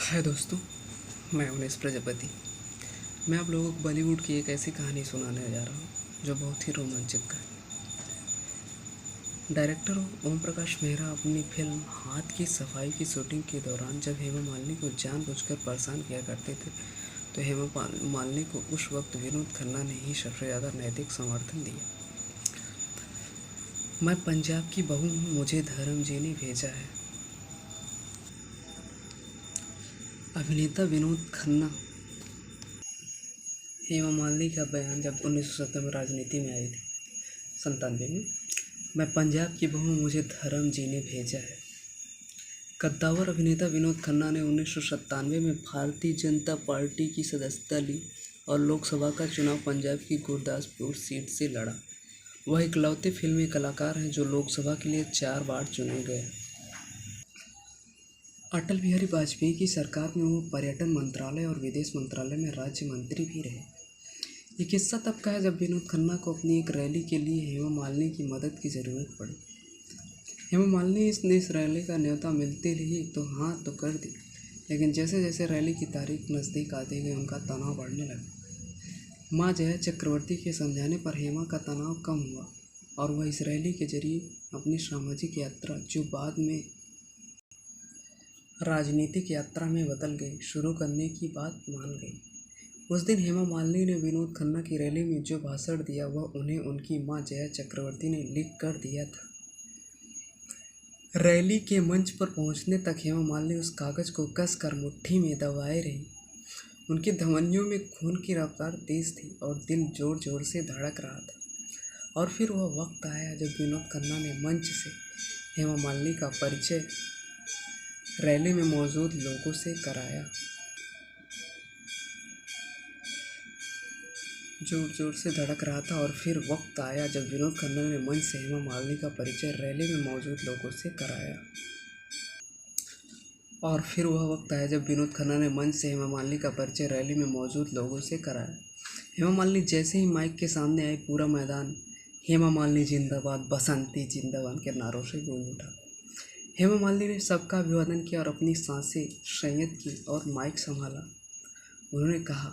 हाय दोस्तों, मैं उमेश प्रजापति। मैं आप लोगों को बॉलीवुड की एक ऐसी कहानी सुनाने जा रहा हूँ जो बहुत ही रोमांचक है। डायरेक्टर ओम प्रकाश मेहरा अपनी फिल्म हाथ की सफाई की शूटिंग के दौरान जब हेमा मालिनी को जानबूझकर परेशान किया करते थे, तो हेमा मालिनी को उस वक्त विनोद खन्ना ने ही सबसे ज़्यादा नैतिक समर्थन दिया। मैं पंजाब की बहू हूँ, मुझे धर्म जी ने भेजा है। अभिनेता विनोद खन्ना हेमा मालिनी का बयान जब 1970 में राजनीति में आई थी, 97 में, मैं पंजाब की बहू, मुझे धर्म जी ने भेजा है। कद्दावर अभिनेता विनोद खन्ना ने 1997 में भारतीय जनता पार्टी की सदस्यता ली और लोकसभा का चुनाव पंजाब की गुरदासपुर सीट से लड़ा। वह इकलौते फिल्मी कलाकार हैं जो लोकसभा के लिए 4 बार चुने गए। अटल बिहारी वाजपेयी की सरकार में वो पर्यटन मंत्रालय और विदेश मंत्रालय में राज्य मंत्री भी रहे। ये किस्सा तब का है जब विनोद खन्ना को अपनी एक रैली के लिए हेमा मालिनी की मदद की ज़रूरत पड़ी। हेमा मालिनी ने इस रैली का न्योता मिलते ही तो हाँ तो कर दी, लेकिन जैसे जैसे रैली की तारीख नज़दीक आती गई उनका तनाव बढ़ने लगा। माँ जया चक्रवर्ती के समझाने पर हेमा का तनाव कम हुआ और वह इस रैली के जरिए अपनी सामाजिक यात्रा, जो बाद में राजनीतिक यात्रा में बदल गई, शुरू करने की बात मान गई। उस दिन हेमा मालिनी ने विनोद खन्ना की रैली में जो भाषण दिया वह उन्हें उनकी मां जया चक्रवर्ती ने लिख कर दिया था। रैली के मंच पर पहुंचने तक हेमा मालिनी उस कागज़ को कसकर मुट्ठी में दबाए रही। उनकी धमनियों में खून की रफ्तार तेज थी और दिल जोर जोर से धड़क रहा था। और फिर वह वक्त आया जब विनोद खन्ना ने मंच से हेमा मालिनी का परिचय रैली में मौजूद लोगों से कराया। जोर जोर से धड़क रहा था और फिर वक्त आया जब विनोद खन्ना ने मंच से हेमा मालिनी का परिचय रैली में मौजूद लोगों से कराया। और फिर वह वक्त आया जब विनोद खन्ना ने मंच से हेमा मालिनी का परिचय रैली में मौजूद लोगों से कराया। हेमा मालिनी जैसे ही माइक के सामने आई, पूरा मैदान हेमा मालिनी जिंदाबाद, बसंती जिंदाबाद के नारों से गूंज उठा। हेमा मालिनी ने सबका अभिवादन किया और अपनी सांसें संयत की और माइक संभाला। उन्होंने कहा,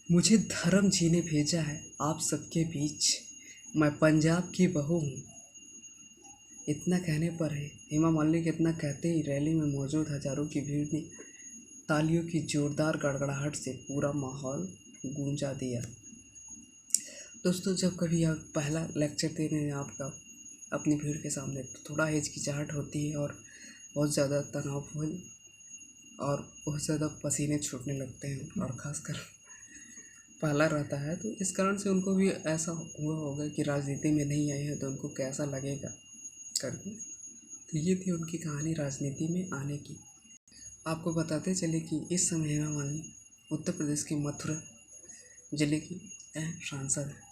मुझे धर्म जी ने भेजा है आप सबके बीच, मैं पंजाब की बहू हूँ। इतना कहने पर हेमा मालिनी के इतना कहते ही रैली में मौजूद हजारों की भीड़ ने तालियों की जोरदार गड़गड़ाहट से पूरा माहौल गूंजा दिया। दोस्तों, जब कभी आप पहला लेक्चर दे रहे हैं आपका अपनी भीड़ के सामने, तो थोड़ा हिचकिचाहट होती है और बहुत ज़्यादा तनावपूर्ण और बहुत ज़्यादा पसीने छूटने लगते हैं, और ख़ासकर पहला रहता है, तो इस कारण से उनको भी ऐसा हुआ होगा कि राजनीति में नहीं आए हैं तो उनको कैसा लगेगा करके। तो ये थी उनकी कहानी राजनीति में आने की। आपको बताते चले कि इस समय हेमा मालिनी उत्तर प्रदेश के मथुरा जिले की सांसद है।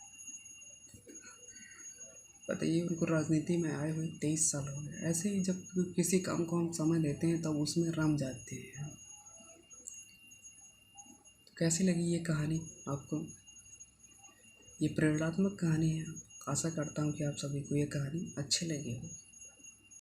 बताइए, उनको राजनीति में आए हुए 23 साल हो गए। ऐसे ही जब किसी काम को हम समय देते हैं तब उसमें रम जाते हैं। तो कैसी लगी ये कहानी आपको? ये प्रेरणात्मक कहानी है। आशा करता हूँ कि आप सभी को ये कहानी अच्छी लगी हो।